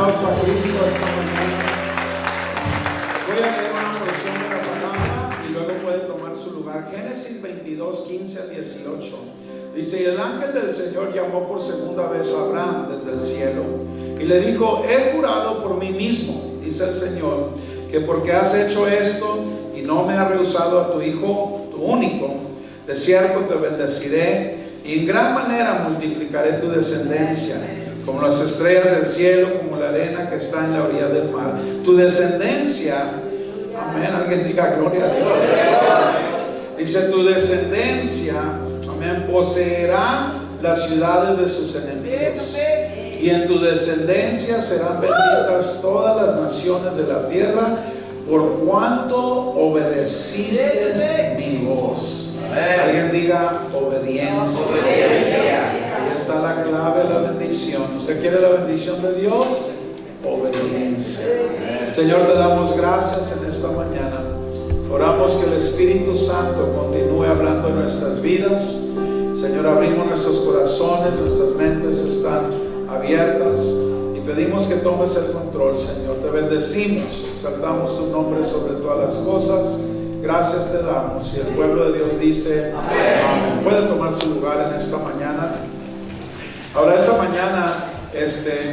aplauso a Cristo esta mañana. Voy a leer una porción de la palabra y luego puede tomar su lugar. Génesis 22, 15 a 18. Dice: y el ángel del Señor llamó por segunda vez a Abraham desde el cielo y le dijo: he jurado por mí mismo, dice el Señor, que porque has hecho esto y no me has rehusado a tu hijo, tu único, de cierto te bendeciré y en gran manera multiplicaré tu descendencia, como las estrellas del cielo, como la arena que está en la orilla del mar. Tu descendencia, amén, alguien diga gloria a Dios. Dice: tu descendencia, amén, poseerá las ciudades de sus enemigos, y en tu descendencia serán benditas todas las naciones de la tierra, por cuanto obedeciste mi voz. Alguien diga obediencia. Ahí está la clave de la bendición. ¿Usted quiere la bendición de Dios? Obediencia. Señor, te damos gracias en esta mañana. Oramos que el Espíritu Santo continúe hablando en nuestras vidas. Señor, abrimos nuestros corazones, nuestras mentes están abiertas y pedimos que tomes el control, Señor. Te bendecimos, exaltamos tu nombre sobre todas las cosas. Gracias te damos. Y el pueblo de Dios dice amén. Puede tomar su lugar en esta mañana. Ahora, esta mañana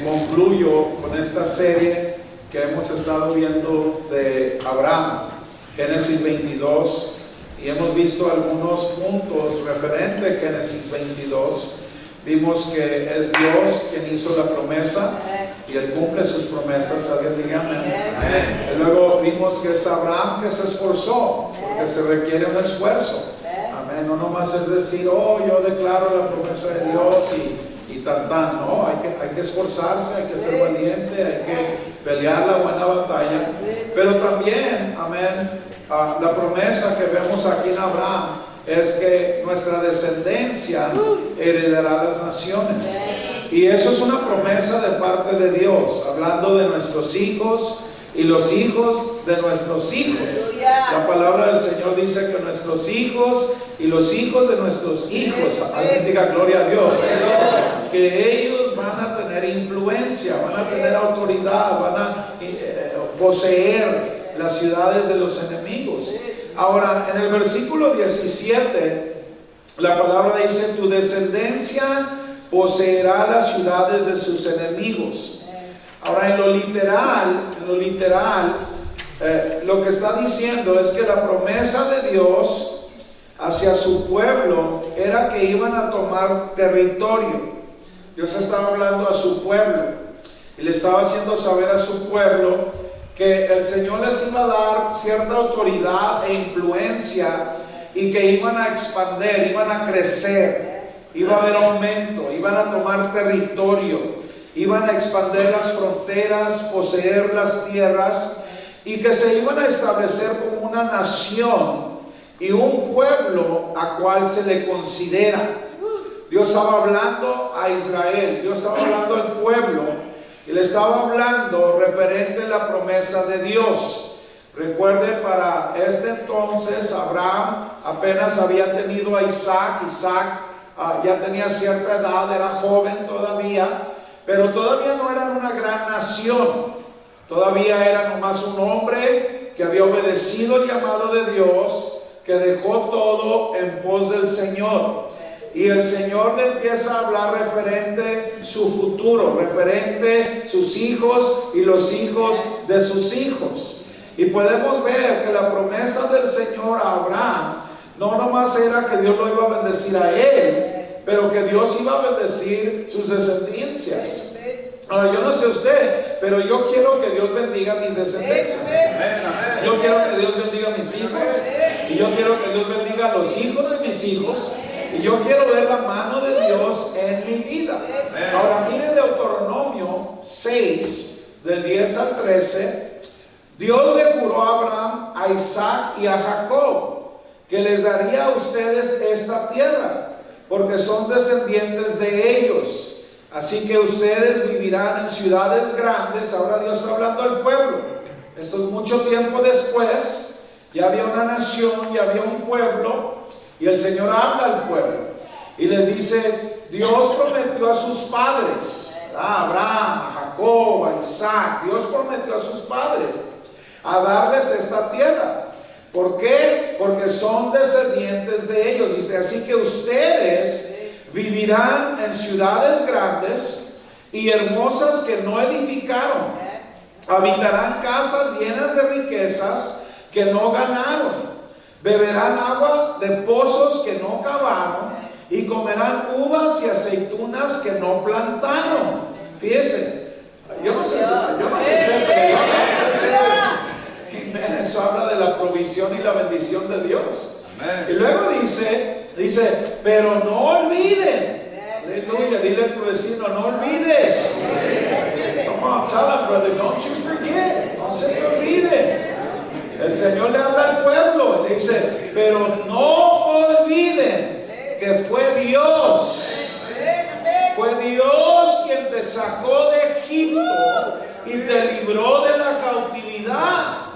concluyo con esta serie que hemos estado viendo de Abraham, Génesis 22, y hemos visto algunos puntos referentes a Génesis 22. Vimos que es Dios quien hizo la promesa y Él cumple sus promesas. Alguien diga amén. Y luego vimos que es Abraham que se esforzó, porque se requiere un esfuerzo. Amén. No nomás es decir: oh, yo declaro la promesa de Dios y tan. No, hay que esforzarse, hay que ser valiente, hay que pelear la buena batalla. Pero también, amén, la promesa que vemos aquí en Abraham es que nuestra descendencia heredará las naciones. Y eso es una promesa de parte de Dios, hablando de nuestros hijos y los hijos de nuestros hijos. La palabra del Señor dice que nuestros hijos y los hijos de nuestros hijos, alguien diga gloria a Dios, que ellos van a tener influencia, van a tener autoridad, van a poseer las ciudades de los enemigos. Ahora, en el versículo 17, la palabra dice: tu descendencia poseerá las ciudades de sus enemigos. Ahora, en lo literal, lo que está diciendo es que la promesa de Dios hacia su pueblo era que iban a tomar territorio. Dios estaba hablando a su pueblo y le estaba haciendo saber a su pueblo que el Señor les iba a dar cierta autoridad e influencia y que iban a expandir, iban a crecer, iba a haber aumento, iban a tomar territorio, iban a expandir las fronteras, poseer las tierras, y que se iban a establecer como una nación y un pueblo a cual se le considera. Dios estaba hablando a Israel, Dios estaba hablando al pueblo y le estaba hablando referente a la promesa de Dios. Recuerde, para este entonces Abraham apenas había tenido a Isaac. Isaac ya tenía cierta edad, era joven todavía, pero todavía no eran una gran nación. Todavía era nomás un hombre que había obedecido el llamado de Dios, que dejó todo en pos del Señor. Y el Señor le empieza a hablar referente su futuro, referente sus hijos y los hijos de sus hijos. Y podemos ver que la promesa del Señor a Abraham no nomás era que Dios lo iba a bendecir a él, pero que Dios iba a bendecir sus descendencias. Ahora, yo no sé usted, pero yo quiero que Dios bendiga mis descendencias. Yo quiero que Dios bendiga a mis hijos, y yo quiero que Dios bendiga a los hijos de mis hijos, y yo quiero ver la mano de Dios en mi vida. Ahora, mire Deuteronomio 6, del 10 al 13. Dios le juró a Abraham, a Isaac y a Jacob que les daría a ustedes esta tierra, porque son descendientes de ellos. Así que ustedes vivirán en ciudades grandes. Ahora Dios está hablando al pueblo. Esto es mucho tiempo después. Ya había una nación, ya había un pueblo, y el Señor habla al pueblo y les dice: Dios prometió a sus padres, a Abraham, a Jacob, a Isaac. Dios prometió a sus padres a darles esta tierra. ¿Por qué? Porque son descendientes de ellos. Dice, así que ustedes vivirán en ciudades grandes y hermosas que no edificaron. Habitarán casas llenas de riquezas que no ganaron. Beberán agua de pozos que no cavaron y comerán uvas y aceitunas que no plantaron. Fíjese, yo no sé usted, pero eso habla de la provisión y la bendición de Dios. Amén. Y luego dice, pero no olviden. Aleluya, dile a tu vecino, no olvides. Come on, tell him, brother, don't you forget. No se te olvide. El Señor le habla al pueblo, le dice, pero no olviden que fue Dios quien te sacó de Egipto y te libró de la cautividad.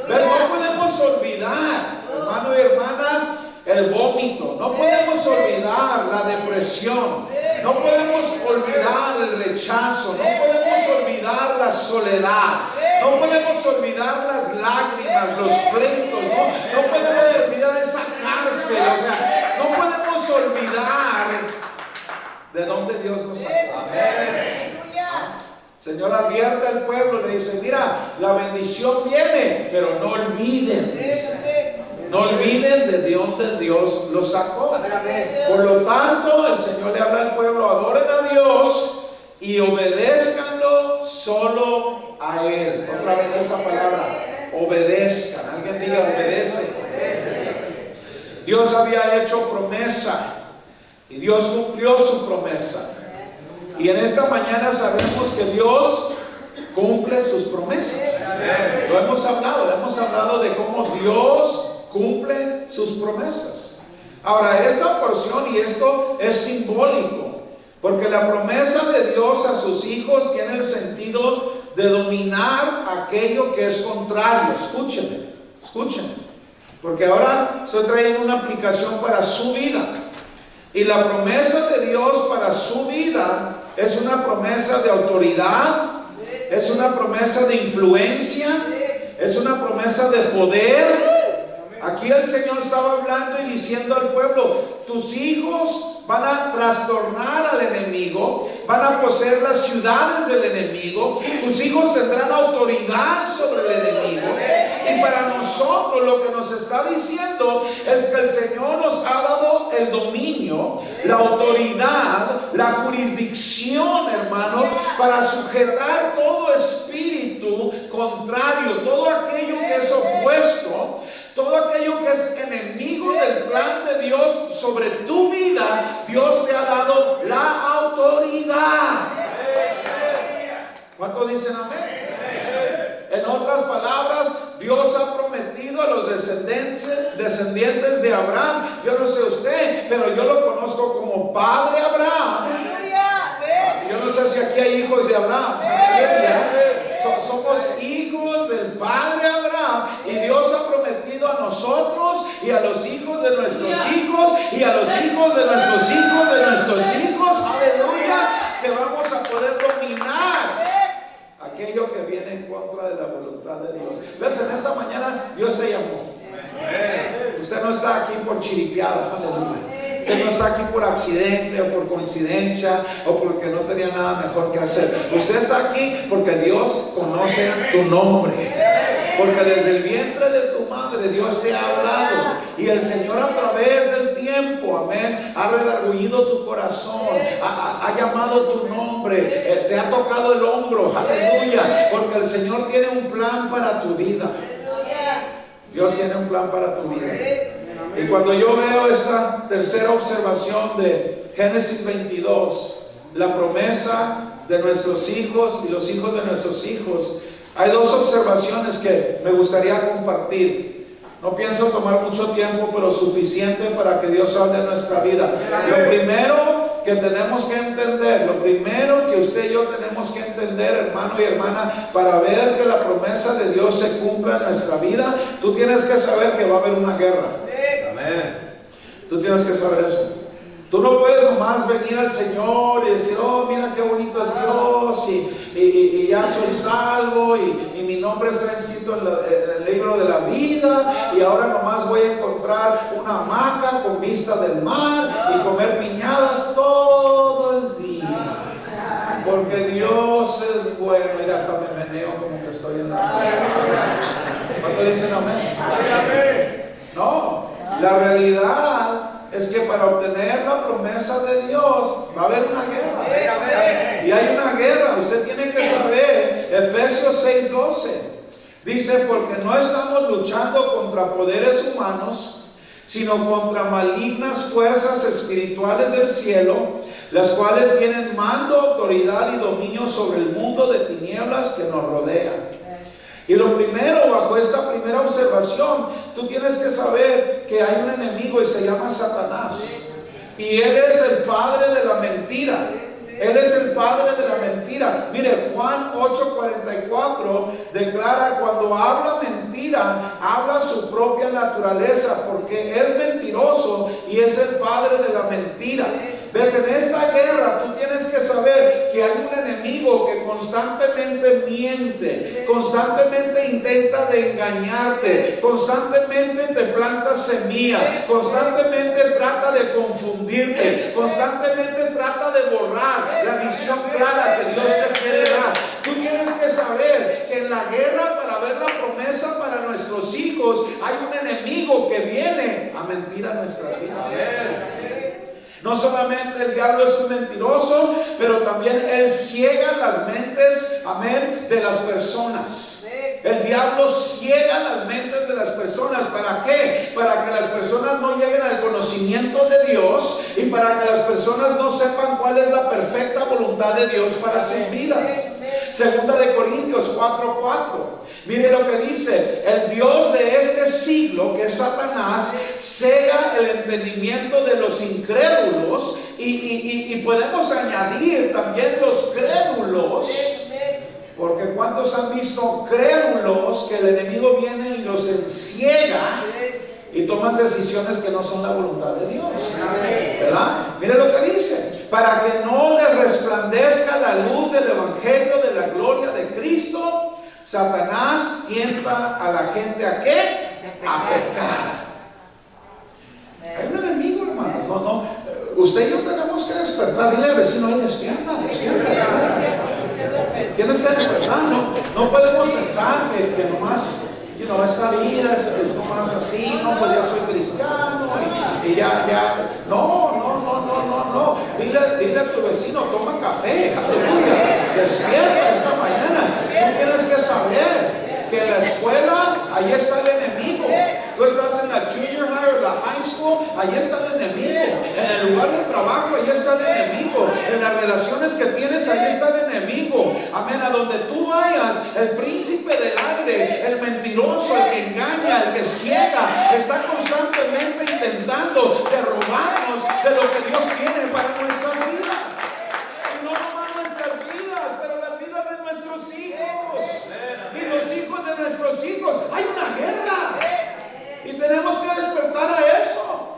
¿Ves? No podemos olvidar, hermano y hermana, el vómito. No podemos olvidar la depresión. No podemos olvidar el rechazo. No podemos olvidar la soledad. No podemos olvidar las lágrimas, los pleitos. No podemos olvidar esa cárcel. O sea, no podemos olvidar de dónde Dios nos sacó. Amén. Señor advierte al pueblo, le dice, mira, la bendición viene, pero no olviden, dice. No olviden de dónde Dios los sacó. Por lo tanto, el Señor le habla al pueblo, adoren a Dios y obedézcanlo solo a Él. Otra vez esa palabra, obedezcan. Alguien diga, obedece. Dios había hecho promesa y Dios cumplió su promesa. Y en esta mañana sabemos que Dios cumple sus promesas. Lo hemos hablado de cómo Dios cumple sus promesas. Ahora, esta porción y esto es simbólico, porque la promesa de Dios a sus hijos tiene el sentido de dominar aquello que es contrario. Escúchenme, porque ahora estoy trayendo una aplicación para su vida. Y la promesa de Dios para su vida es una promesa de autoridad, es una promesa de influencia, es una promesa de poder. Aquí el Señor estaba hablando y diciendo al pueblo, tus hijos van a trastornar al enemigo, van a poseer las ciudades del enemigo, tus hijos tendrán autoridad sobre el enemigo. Y para nosotros lo que nos está diciendo es que el Señor nos ha dado el dominio, la autoridad, la jurisdicción, hermano, para sujetar todo espíritu contrario, todo aquello que es opuesto, todo aquello que es enemigo del plan de Dios sobre tu vida. Dios te ha dado la autoridad. ¿Cuántos dicen amén? En otras palabras, Dios ha prometido a los descendientes de Abraham. Yo no sé usted, pero yo lo conozco como Padre Abraham. Yo no sé si aquí hay hijos de Abraham. Somos hijos del Padre Abraham, y Dios ha prometido a nosotros y a los hijos de nuestros hijos y a los hijos de nuestros hijos de nuestros hijos, aleluya, que vamos a poder dominar aquello que viene en contra de la voluntad de Dios. ¿Ves? En esta mañana Dios te llamó. Usted no está aquí por chiripiada, aleluya. Usted no está aquí por accidente o por coincidencia o porque no tenía nada mejor que hacer. Usted está aquí porque Dios conoce tu nombre. Porque desde el vientre de tu madre Dios te ha hablado. Y el Señor a través del tiempo, amén, ha redargüido tu corazón, ha llamado tu nombre, te ha tocado el hombro, aleluya. Porque el Señor tiene un plan para tu vida. Dios tiene un plan para tu vida. Y cuando yo veo esta tercera observación de Génesis 22, la promesa de nuestros hijos y los hijos de nuestros hijos, hay dos observaciones que me gustaría compartir. No pienso tomar mucho tiempo, pero suficiente para que Dios hable en nuestra vida. Lo primero que tenemos que entender, lo primero que usted y yo tenemos que entender, hermano y hermana, para ver que la promesa de Dios se cumpla en nuestra vida, tú tienes que saber que va a haber una guerra. Amén. Tú tienes que saber eso. Tú no puedes nomás venir al Señor y decir, oh, mira qué bonito es Dios, y ya soy salvo, y mi nombre está escrito en el libro de la vida, y ahora nomás voy a encontrar una hamaca con vista del mar y comer piñadas todo el día. Porque Dios es bueno. Mira, hasta me meneo como que estoy en la... ¿Cuánto dicen amén? No, la realidad es que para obtener la promesa de Dios va a haber una guerra. Y hay una guerra, usted tiene que saber. Efesios 6:12 dice: porque no estamos luchando contra poderes humanos, sino contra malignas fuerzas espirituales del cielo, las cuales tienen mando, autoridad y dominio sobre el mundo de tinieblas que nos rodea. Y lo primero, bajo esta primera observación, tú tienes que saber que hay un enemigo y se llama Satanás. Y él es el padre de la mentira. Él es el padre de la mentira. Mire, Juan 8:44 declara: cuando habla mentira, habla su propia naturaleza, porque es mentiroso y es el padre de la mentira. ¿Ves? En esta guerra tú tienes que saber que hay un enemigo que constantemente miente, constantemente intenta de engañarte, constantemente te planta semilla, constantemente trata de confundirte, constantemente trata de borrar la visión clara que Dios te quiere dar. Tú tienes que saber que en la guerra para ver la promesa para nuestros hijos hay un enemigo que viene a mentir a nuestras vidas. No solamente el diablo es un mentiroso, pero también él ciega las mentes, amén, de las personas. El diablo ciega las mentes de las personas. ¿Para qué? Para que las personas no lleguen al conocimiento de Dios y para que las personas no sepan cuál es la perfecta voluntad de Dios para sus vidas. Segunda de Corintios 4:4. Mire lo que dice: el Dios de este siglo, que es Satanás, cega el entendimiento de los incrédulos, y podemos añadir también los crédulos, porque ¿cuántos han visto crédulos que el enemigo viene y los enciega y toman decisiones que no son la voluntad de Dios? ¿Verdad? Mire lo que dice: para que no le resplandezca la luz del evangelio de la gloria de Cristo, Satanás tienta a la gente ¿a qué? A pecar. Hay un enemigo, hermano. Usted y yo tenemos que despertar. Dile al vecino: ahí despierta. Tienes que despertar. No podemos pensar que nomás, esta vida es nomás así. No, pues ya soy cristiano y ya. No. Dile a tu vecino: toma café. Aleluya. Despierta esta mañana. Tú tienes que saber que en la escuela, ahí está el enemigo. Tú estás en la junior high o la high school, ahí está el enemigo. En el lugar de trabajo, ahí está el enemigo. En las relaciones que tienes, ahí está el enemigo. Amén. A donde tú vayas, el príncipe del aire, el mentiroso, el que engaña, el que ciega, está constantemente intentando de robarnos de lo que Dios tiene para nuestras vidas. Y no nomás nuestras vidas, pero las vidas de nuestros hijos y los hijos de nuestros hijos. Hay una guerra y tenemos que despertar a eso.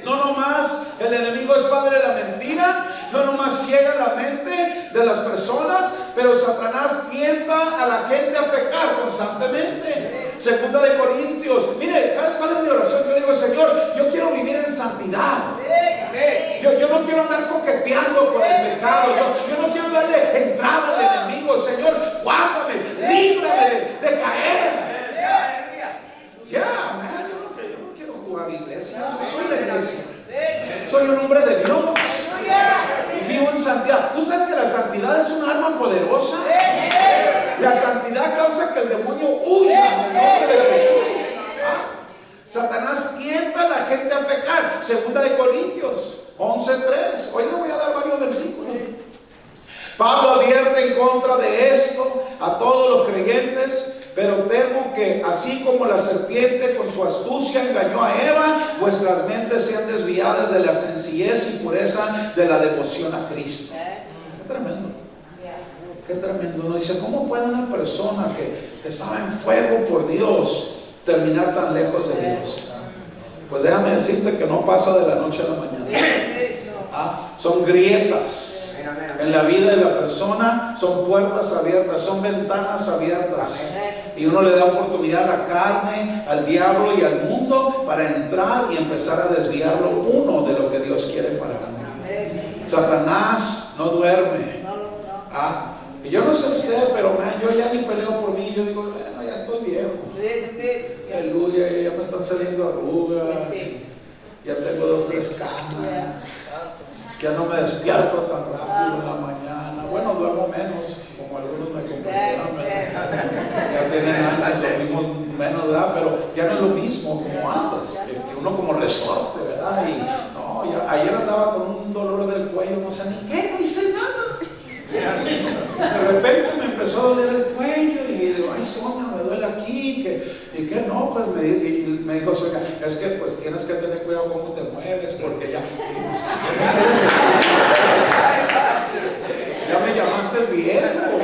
No nomás el enemigo es padre de la mentira, no nomás ciega la mente de las personas, pero Satanás tienta a la gente a pecar constantemente. Segunda de Corintios. Mire, ¿sabes cuál es mi oración? Yo digo: Señor, yo quiero vivir en santidad. Yo no quiero andar coqueteando con el pecado. Yo no quiero darle entrada al enemigo. Señor, guárdame, líbrame de caer. Man, yo no quiero jugar iglesia. Yo soy la iglesia. Soy un hombre de Dios. Vivo en santidad. ¿Tú sabes que la santidad es un arma poderosa? La santidad causa que el demonio huya en el nombre de Jesús. Satanás tienta a la gente a pecar. Segunda de Corintios 11:3. Hoy le voy a dar varios versículos. Pablo advierte en contra de esto a todos los creyentes: pero temo que así como la serpiente con su astucia engañó a Eva, vuestras mentes sean desviadas de la sencillez y pureza de la devoción a Cristo. Qué tremendo. Qué tremendo. Uno dice: ¿cómo puede una persona que estaba en fuego por Dios terminar tan lejos de Dios? Pues déjame decirte que no pasa de la noche a la mañana. Son grietas en la vida de la persona, son puertas abiertas, son ventanas abiertas. Y uno le da oportunidad a la carne, al diablo y al mundo para entrar y empezar a desviarlo uno de lo que Dios quiere para uno. Satanás no duerme. Y yo no sé usted, pero yo ya ni peleo por mí. Yo digo, bueno, ya estoy viejo. Aleluya, ya me están saliendo arrugas. Ya tengo 2 o 3 canas. Ya no me despierto tan rápido en la mañana. Bueno, duermo menos, como algunos me compartieron. Ya tienen años, dormimos menos, ¿verdad? Pero ya no es lo mismo como antes. Que uno como resorte, ¿verdad? Y no, ayer andaba con un dolor del cuello, no sé ni qué, no hice nada. De repente me empezó a doler el cuello y digo, ay, Sonia, me duele aquí, y que no, pues me dijo Sonia, es que pues tienes que tener cuidado cómo te mueves, porque ya me llamaste viejo.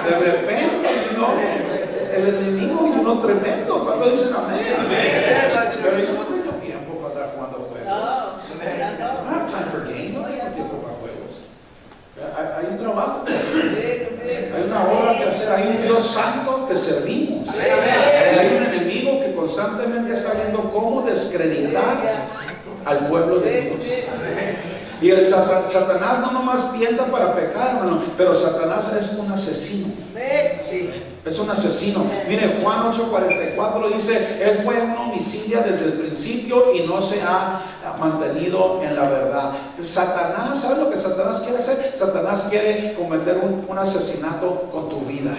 De repente, ¿no? El enemigo y uno tremendo, cuando dicen amén. Pero yo no tengo tiempo para estar jugando juegos. No have time for game, no tengo tiempo para juegos. Hay un trabajo que hacer, hay una obra que hacer, hay un Dios santo que servimos, hay un enemigo que constantemente está viendo cómo descreditar al pueblo de Dios. Y el Satanás no nomás tienta para pecar, hermano, pero Satanás es un asesino. Es un asesino. Mire, Juan 8:44 dice, él fue un homicida desde el principio y no se ha mantenido en la verdad. Satanás, ¿sabe lo que Satanás quiere hacer? Satanás quiere cometer un asesinato con tu vida.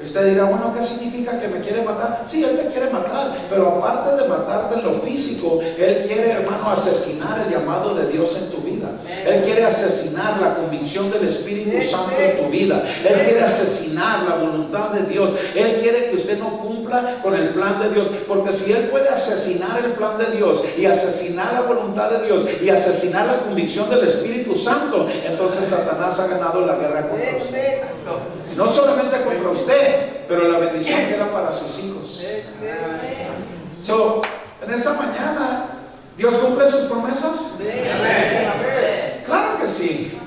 Usted dirá, bueno, ¿qué significa que me quiere matar? Sí, él te quiere matar, pero aparte de matarte en lo físico, él quiere, hermano, asesinar el llamado de Dios en tu vida. Él quiere asesinar la convicción del Espíritu Santo en tu vida. Él quiere asesinar la voluntad de Dios. Él quiere que usted no cumpla con el plan de Dios, porque si él puede asesinar el plan de Dios y asesinar la voluntad de Dios y asesinar la convicción del Espíritu Santo, entonces Satanás ha ganado la guerra contra usted. No solamente contra usted, pero la bendición queda para sus hijos. En esta mañana, ¿Dios cumple sus promesas? Claro que sí.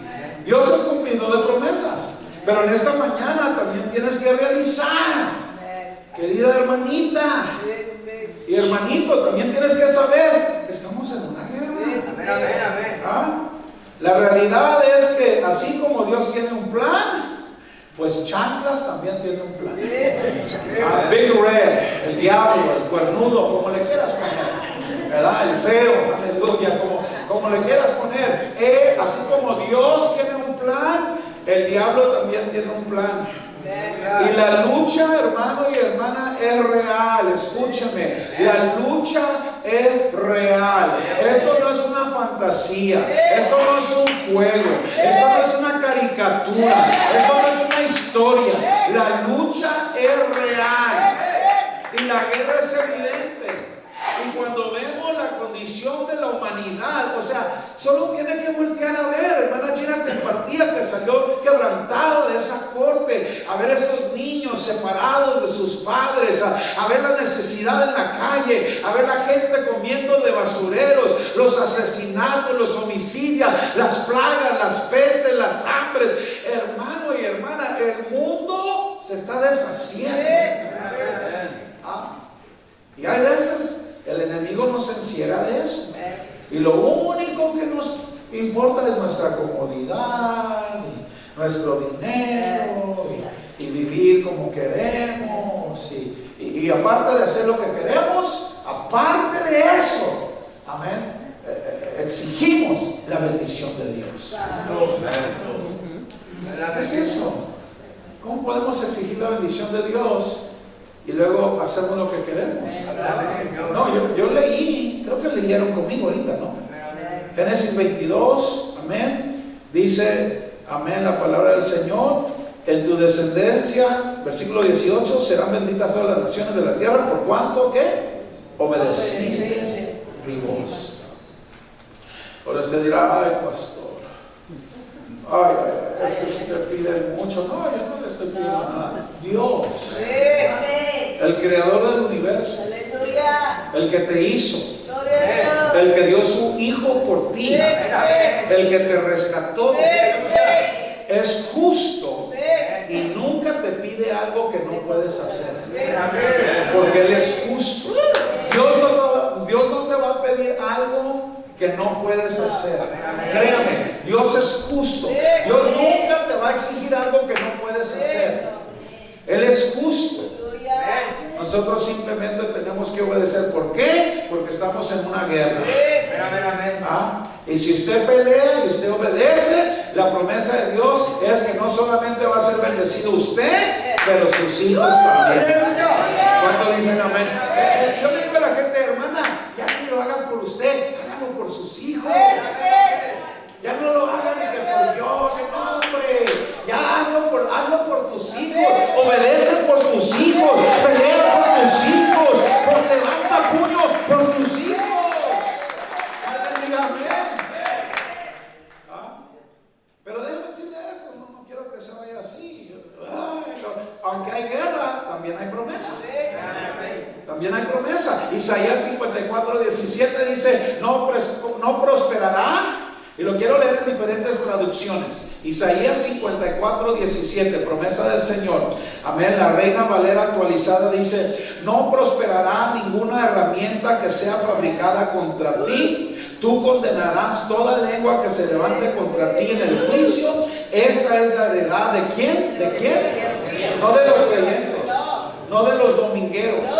Dios es cumplidor de promesas. Pero en esta mañana también tienes que realizar, querida hermanita y hermanito, también tienes que saber que estamos en una guerra. La realidad es que así como Dios tiene un plan, pues Chanclas también tiene un plan. Big Red, el diablo, el cuernudo, como le quieras poner, ¿verdad? El feo, aleluya, como le quieras poner. Así como Dios tiene un plan, el diablo también tiene un plan. Y la lucha, hermano y hermana, es real. Escúchame, la lucha es real. Esto no es una fantasía, esto no es un juego, esto no es una caricatura, esto no es una historia. La lucha es real y la guerra es evidente. Y cuando vemos la condición de la humanidad, o sea, solo tiene que voltear a ver. Hermana Gina compartía que salió quebrantada de esa corte, a ver estos niños separados de sus padres, a ver la necesidad en la calle, a ver la gente comiendo de basureros, los asesinatos, los homicidios, las plagas, las pestes, las hambres. Hermano y hermana, el mundo se está deshaciendo. Y hay veces el enemigo nos encierra de eso. Y lo único que nos importa es nuestra comodidad, nuestro dinero, y vivir como queremos. Y aparte de hacer lo que queremos, aparte de eso, amén, exigimos la bendición de Dios. ¿Qué es eso? ¿Cómo podemos exigir la bendición de Dios y luego hacemos lo que queremos? No, yo leí, creo que leyeron conmigo ahorita, ¿no? Génesis 22, amén, dice, amén, la palabra del Señor: en tu descendencia, versículo 18, serán benditas todas las naciones de la tierra, por cuanto que obedeciste mi voz. Ahora usted dirá, ay, pastor, es que usted pide mucho. No, yo no le estoy pidiendo nada. Dios, el creador del universo, el que te hizo, el que dio su hijo por ti, el que te rescató, es justo y nunca te pide algo que no puedes hacer, porque Él es justo. Dios no te va a pedir algo que no puedes hacer. Créame, Dios es justo. Dios nunca te va a exigir algo que no puedes hacer. Él es justo. Nosotros simplemente tenemos que obedecer. ¿Por qué? Porque estamos en una guerra. Y si usted pelea y usted obedece, la promesa de Dios es que no solamente va a ser bendecido usted, pero sus hijos también. ¿Cuánto dicen amén? Yo le digo a la gente, hermana, ya que lo hagan por usted, háganlo por sus hijos. Ya no lo hagan que por yo, que no, hombre. Ya hazlo por tus hijos. Obedece por tus hijos. Pelea por tus hijos. Levanta puños por tus hijos. Pero déjame decirle eso, no quiero que se vaya así. Aunque hay guerra, también hay promesa. También hay promesa. Isaías 54:17 dice, no prosperará. Y lo quiero leer en diferentes traducciones. Isaías 54:17, promesa del Señor. Amén. La Reina Valera actualizada dice, no prosperará ninguna herramienta que sea fabricada contra ti. Tú condenarás toda lengua que se levante contra ti en el juicio. Esta es la heredad de ¿quién? ¿De quién? No de los creyentes, no de los domingueros,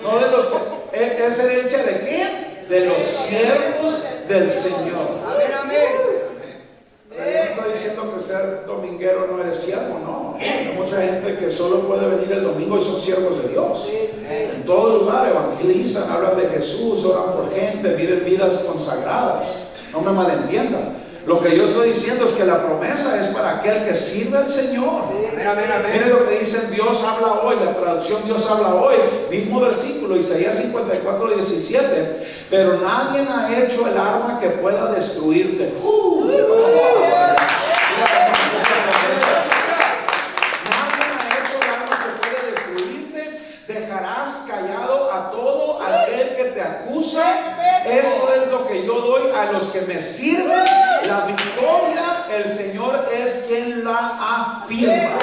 no de los que... ¿Es herencia de quién? De los siervos del Señor. Pero yo no estoy diciendo que ser dominguero no eres siervo, no. Hay mucha gente que solo puede venir el domingo y son siervos de Dios. En todo lugar evangelizan, hablan de Jesús, oran por gente, viven vidas consagradas. No me malentiendan. Lo que yo estoy diciendo es que la promesa es para aquel que sirve al Señor. Miren lo que dice Dios habla hoy, la traducción Dios habla hoy, mismo versículo, Isaías 54:17. Pero nadie ha hecho el arma que pueda destruirte. Dejarás callado a todo aquel que te acusa. Esto es lo que yo doy a los que me sirven. La victoria, el Señor es quien la afirma.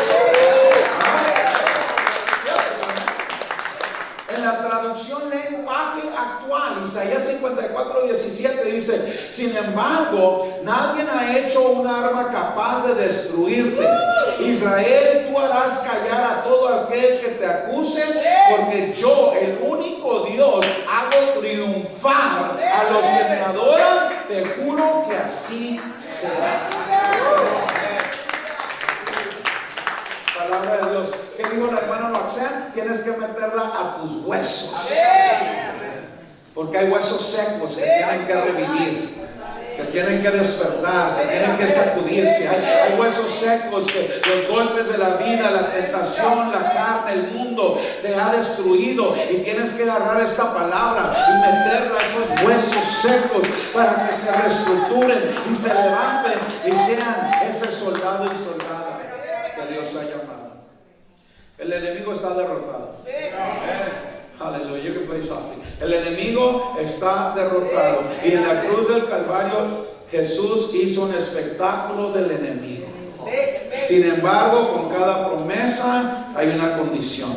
En la traducción lenguaje actual, Isaías 54:17 dice, sin embargo, nadie ha hecho un arma capaz de destruirte. Israel, tú harás callar a todo aquel que te acuse, porque yo, el único Dios, hago triunfar a los que me adoran. Te juro que así será. Palabra de Dios. ¿Qué dijo el hermano Maxén? Tienes que meterla a tus huesos. Porque hay huesos secos que tienen que revivir, que tienen que despertar, que tienen que sacudirse. Hay huesos secos que los golpes de la vida, la tentación, la carne, el mundo te ha destruido, y tienes que agarrar esta palabra y meterla a esos huesos secos para que se reestructuren y se levanten y sean ese soldado y soldada que Dios ha llamado. El enemigo está derrotado. Aleluya. You can play softly. El enemigo está derrotado. Y en la cruz del Calvario Jesús hizo un espectáculo del enemigo. Sin embargo, con cada promesa hay una condición.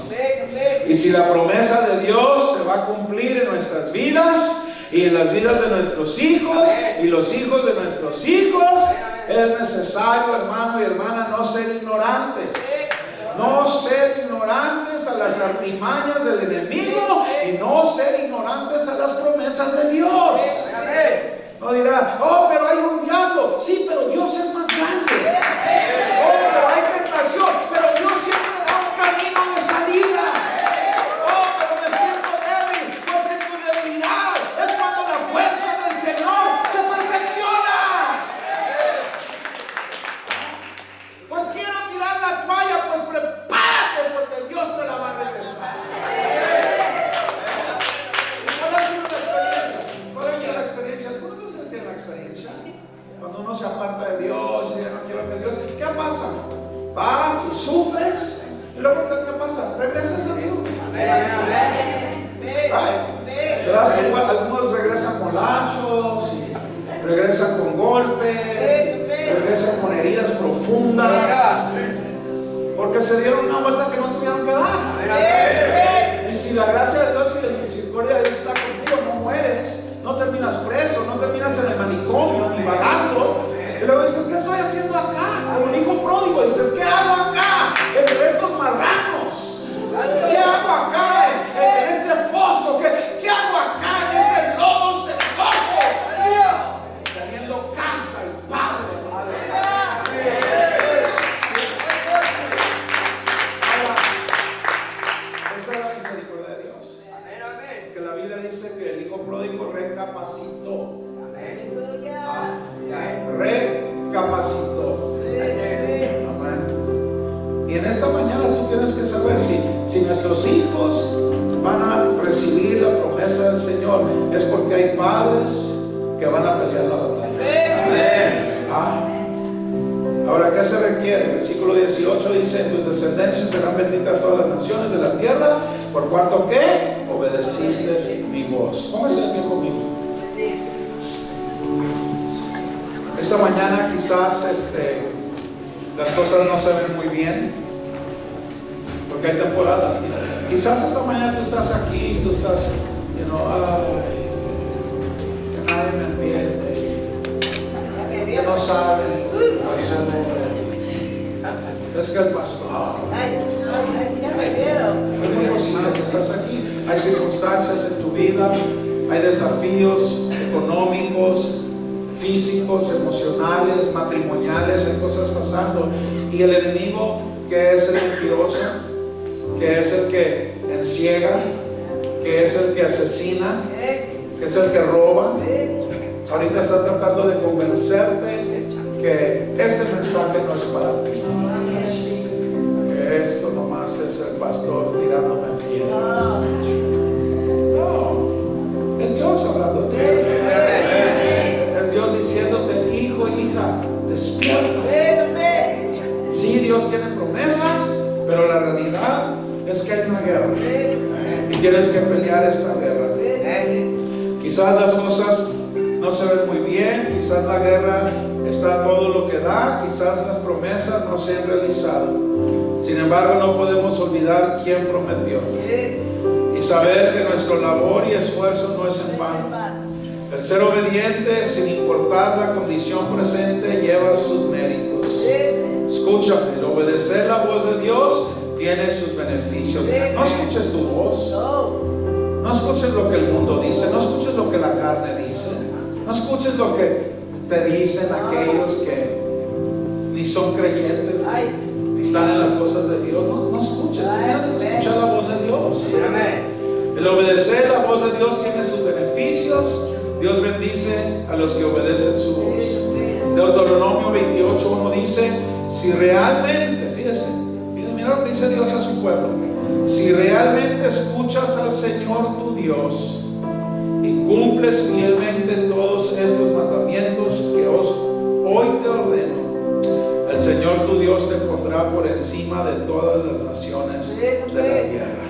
Y si la promesa de Dios se va a cumplir en nuestras vidas y en las vidas de nuestros hijos y los hijos de nuestros hijos, es necesario, hermano y hermana, no ser ignorantes. No ser ignorantes a las artimañas del enemigo y no ser ignorantes a las promesas de Dios. No dirá, oh, pero hay un diablo. Sí, pero Dios es más grande. Oh, pero hay tentación, pero Dios siempre da un camino de salida. Oh, pero me siento débil. Pues en tu debilidad es cuando la fuerza del Señor se perfecciona. Pues quiero tirar la toalla, pues prepárate, porque Dios te la va a regresar. ¿Cuál ha sido la experiencia? ¿Cuál ha sido la experiencia? Algunos de ustedes tienen la experiencia. Cuando uno se aparta de Dios y ya no quiero que Dios, ¿qué pasa? Vas y sufres, y luego ¿qué pasa? Regresas a Dios. Te das cuenta, algunos regresan con lachos, regresan con golpes, regresan con heridas profundas, porque se dieron una vuelta que no tuvieron que dar. Y si la gracia de Dios y la misericordia de Dios está contigo, no mueres, no terminas preso, no terminas en el manicomio, ni vagando. Y luego dices, ¿qué estoy haciendo acá? Como el hijo pródigo, dices, ¿qué hago acá? Entre estos marranos. ¿Qué hago acá en este foso? ¿Qué hago acá en este lodo celoso? Teniendo casa y padre. Esa es la misericordia de Dios. Que la Biblia dice que el hijo pródigo recapacitó. Recapacitó. Amén. Y en esta mañana tú tienes que saber si nuestros hijos van a recibir la promesa del Señor, es porque hay padres que van a pelear la batalla. Amén. Ahora, ¿qué se requiere? El versículo 18 dice: en tus descendencias serán benditas todas las naciones de la tierra, por cuanto que obedeciste mi voz. Póngase aquí conmigo. Esta mañana quizás las cosas no se ven muy bien, porque hay temporadas. Quizás esta mañana tú estás aquí, tú estás, que nadie me entiende, que no sabe, es que el pastor. Es muy posible que estás aquí. Hay circunstancias en tu vida, hay desafíos económicos, físicos, emocionales, matrimoniales, hay cosas pasando, y el enemigo, que es el mentiroso, que es el que enciega, que es el que asesina, que es el que roba, ahorita está tratando de convencerte que este mensaje no es para ti, que esto nomás es el pastor tirándome piedras. No, es Dios hablando de ti. Dios diciéndote, hijo, hija, despierta. Sí, Dios tiene promesas, pero la realidad es que hay una guerra y tienes que pelear esta guerra. Quizás las cosas no se ven muy bien, quizás la guerra está todo lo que da, quizás las promesas no se han realizado. Sin embargo, no podemos olvidar quién prometió y saber que nuestra labor y esfuerzo no es en vano. El ser obediente, sin importar la condición presente, lleva sus méritos. Escúchame, el obedecer la voz de Dios tiene sus beneficios. No escuches tu voz, no escuches lo que el mundo dice, no escuches lo que la carne dice, no escuches lo que te dicen aquellos que ni son creyentes, ni están en las cosas de Dios. No escuches, tienes que escuchar la voz de Dios. El obedecer la voz de Dios tiene sus beneficios. Dios bendice a los que obedecen su voz. Deuteronomio 28:1 dice: si realmente, fíjese, mira lo que dice Dios a su pueblo, si realmente escuchas al Señor tu Dios y cumples fielmente todos estos mandamientos que hoy te ordeno, el Señor tu Dios te pondrá por encima de todas las naciones de la tierra.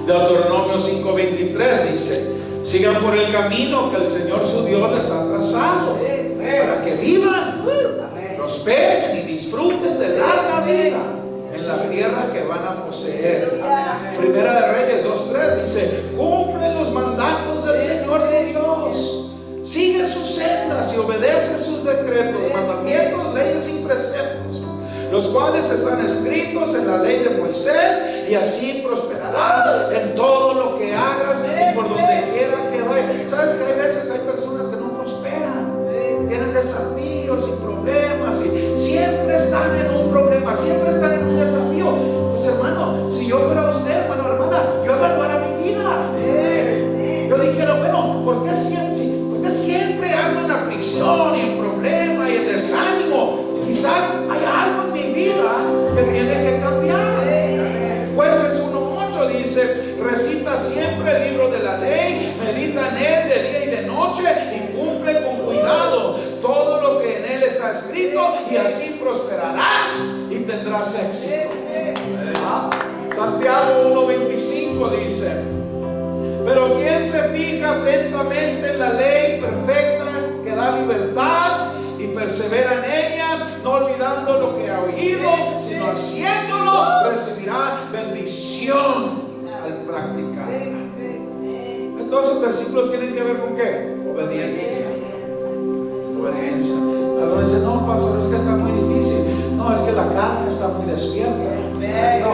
Deuteronomio 5:23 dice: sigan por el camino que el Señor su Dios les ha trazado, para que vivan, prosperen y disfruten de larga vida en la tierra que van a poseer. Primera de Reyes 2:3 dice: cumple los mandatos del Señor tu Dios, sigue sus sendas y obedece sus decretos, mandamientos, leyes y preceptos, los cuales están escritos en la ley de Moisés, y así prosperarás en todo lo que hagas y por donde quiera que vayas. Sabes que hay veces hay personas que no prosperan, tienen desafíos y problemas, y siempre están en un problema, siempre están en un desafío. Pues hermano, si yo fuera usted, hermano, hermana, yo evaluara mi vida. Yo dijera, bueno, ¿por qué siempre ando en aflicción y en problema y en desánimo? Quizás hay algo en mi vida que tiene que cambiar. Jueces 1:8 dice: recita siempre el libro de la ley, medita en él de día y de noche, y cumple con cuidado todo lo que en él está escrito, y así prosperarás y tendrás éxito. Santiago 1:25 dice: Pero quien se fija atentamente en la ley perfecta que da libertad y persevera en ella, no olvidando lo que ha oído, sino haciéndolo, recibirá bendición al practicarla. Entonces los versículos tienen que ver con ¿qué? Obediencia. Obediencia. Algunos dicen, no, pastor, es que está muy difícil. No, es que la carne está muy despierta. No,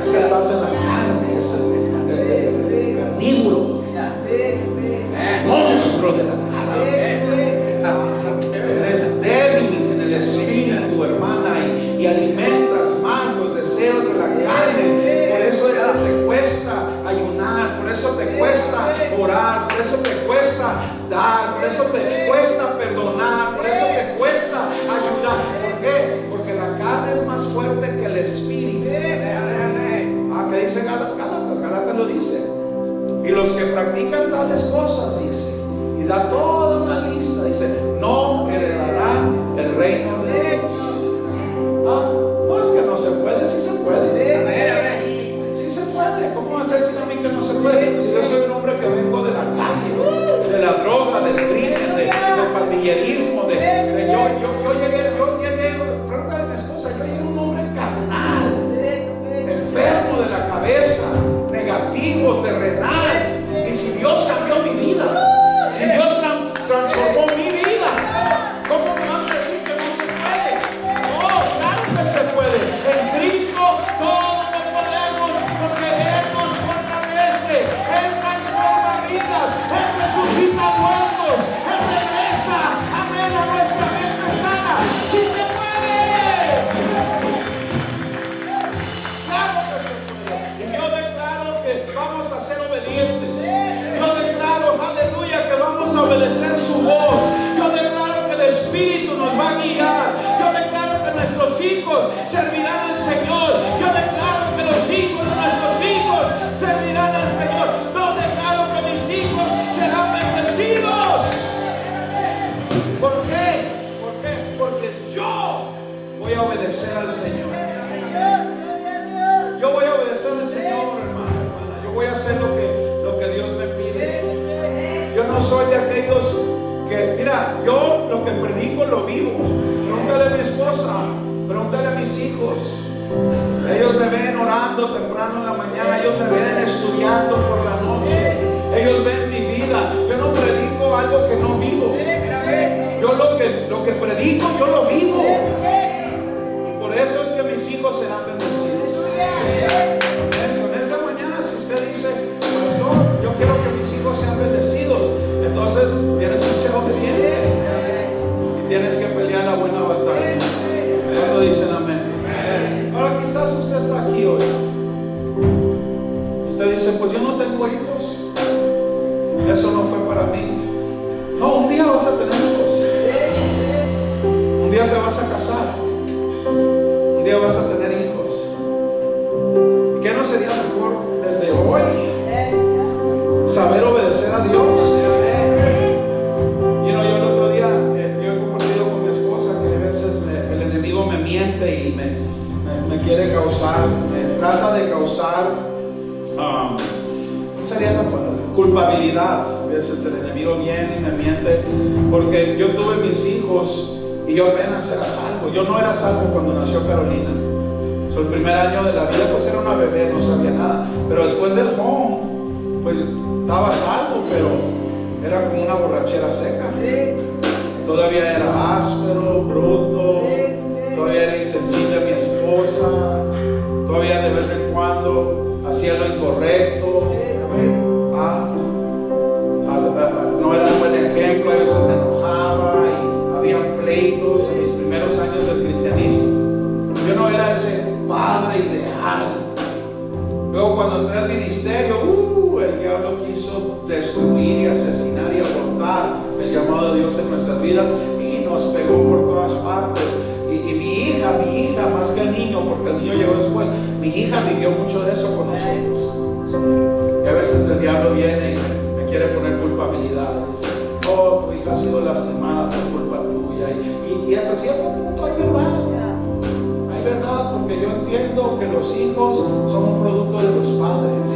es que estás en la carne, es carnívoro, monstruo de la carne. Eres débil en el espíritu, hermana, y alimentas más los deseos de la carne. Por eso te cuesta ayunar, por eso te cuesta orar, por eso te cuesta dar, por eso te cuesta perdonar, por eso te cuesta ayudar. ¿Por qué? Porque la carne es más fuerte que el espíritu. Que dice Gálatas lo dice. Y los que practican tales cosas, dice, y da toda una lista, dice, no heredarán el reino de Dios. No es que no se puede, sí se puede. Sí se puede. ¿Cómo va a ser sin a mí que no se puede? Si yo soy un hombre que vengo de la calle, de la droga, del crimen, del pandillerismo, yo llegué, pregúntale a mi esposa, yo llegué un hombre carnal, enfermo de la cabeza, negativo, terrenal. Y si Dios cambió mi vida, si Dios transformó mi vida, ¿cómo me vas a decir que no se puede? Oh, claro que se puede. En Cristo todo lo podemos, porque Él nos fortalece, Él transforma vidas, Él resucita muertos, Él regresa, amén, a nuestra mente sana. ¡Sí se puede! Claro que se puede. Y yo declaro que vamos a ser obedientes. Yo declaro, aleluya, que vamos a obedecer su voz. Yo declaro que el Espíritu nos va a guiar. Yo declaro que nuestros hijos servirán al Señor. Yo declaro que los hijos de nuestros hijos servirán al Señor. Yo declaro que mis hijos serán bendecidos. ¿Por qué? ¿Por qué? Porque yo voy a obedecer al Señor. Yo voy a obedecer al Señor, hermana. Yo voy a hacer lo que Dios me pide. Yo no soy de aquellos que, mira, yo lo que predico lo vivo. Pregúntale a mi esposa, pregúntale a mis hijos. Ellos me ven orando temprano en la mañana, ellos me ven estudiando por la noche, ellos ven mi vida. Yo no predico algo que no vivo. Yo lo que predico, yo lo vivo. Y por eso es que mis hijos serán bendecidos. En esta mañana, si usted dice, pastor, yo quiero que mis hijos sean bendecidos, entonces tienes que ser obediente y tienes que pelear la buena batalla. ¿Cuándo dicen amén? Ahora quizás usted está aquí hoy. Usted dice, pues yo no tengo hijos, eso no fue para mí. No, un día vas a tener hijos, un día te vas a casar, un día vas a tener hijos. ¿Qué no sería mejor desde hoy saber obedecer a Dios? Yo el otro día yo he compartido con mi esposa que a veces el enemigo me miente y me quiere causar, me trata de causar sería la culpabilidad. A veces el enemigo viene y me miente porque yo tuve mis hijos y yo apenas era salvo. Yo no era salvo cuando nació Carolina. El primer año de la vida pues era una bebé, no sabía nada, pero después del home pues estaba salvo, pero era como una borrachera seca. Todavía era áspero, bruto, todavía era insensible a mi esposa, todavía de vez en cuando hacía lo incorrecto, no era un buen ejemplo, a veces me enojaba y había pleitos en mis primeros años del cristianismo. Yo no era ese padre ideal. Luego cuando entré al ministerio, el diablo quiso destruir y asesinar y abortar el llamado de Dios en nuestras vidas y nos pegó por todas partes. Y mi hija, más que el niño, porque el niño llegó después, mi hija vivió mucho de eso con nosotros. Y a veces el diablo viene y me quiere poner culpabilidad. Dice, oh, tu hija ha sido lastimada por culpa tuya. Y hasta cierto punto hay verdad. Hay verdad, porque yo entiendo que los hijos son un producto de los padres.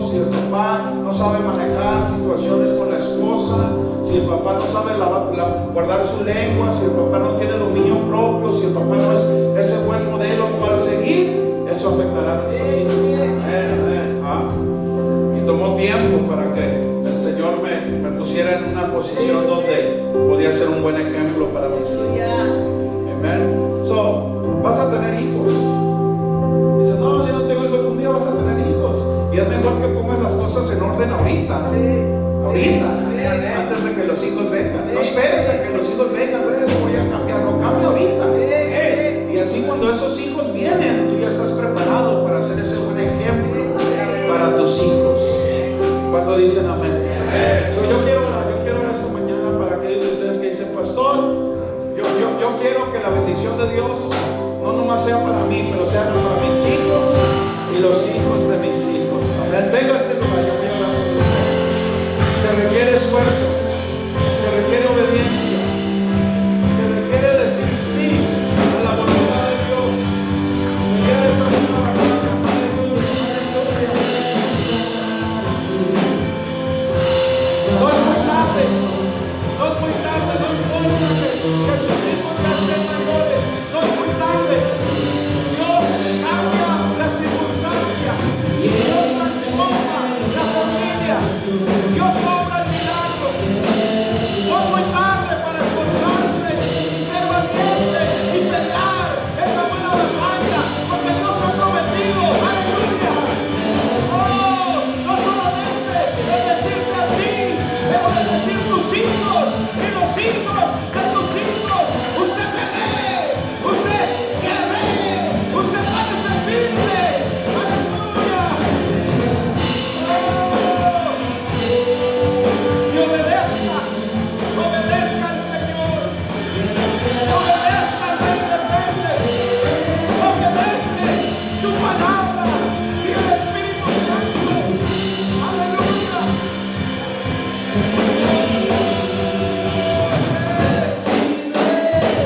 hijos, si el papá no sabe manejar situaciones con la esposa, si el papá no sabe guardar su lengua, si el papá no tiene dominio propio, si el papá no es ese buen modelo cual seguir, eso afectará a nuestros hijos. Y tomó tiempo para que el Señor me pusiera en una posición donde podía ser un buen ejemplo para mis hijos. Amén. So, vas a tener hijos. Dice, no, yo no tengo hijos. Un día vas a tener hijos. Y es mejor que pongas las cosas en orden ahorita. Antes de que los hijos vengan. No esperes a que los hijos vengan. Voy a cambiar. No, cambia ahorita. Y así cuando esos hijos vienen, tú ya estás preparado para hacer ese buen ejemplo para tus hijos. ¿Cuánto dicen amén? So, yo quiero esta mañana para aquellos de ustedes que dicen, pastor, yo quiero que la bendición de Dios no nomás sea para mí, pero sea para mis hijos y los hijos de mis hijos. Amén. Venga a este lugar, yo voy a hablar con usted. Se requiere esfuerzo, se requiere obediencia, se requiere decir sí a la voluntad de Dios. ¿Quieres salir a la voluntad de Dios? No es muy tarde.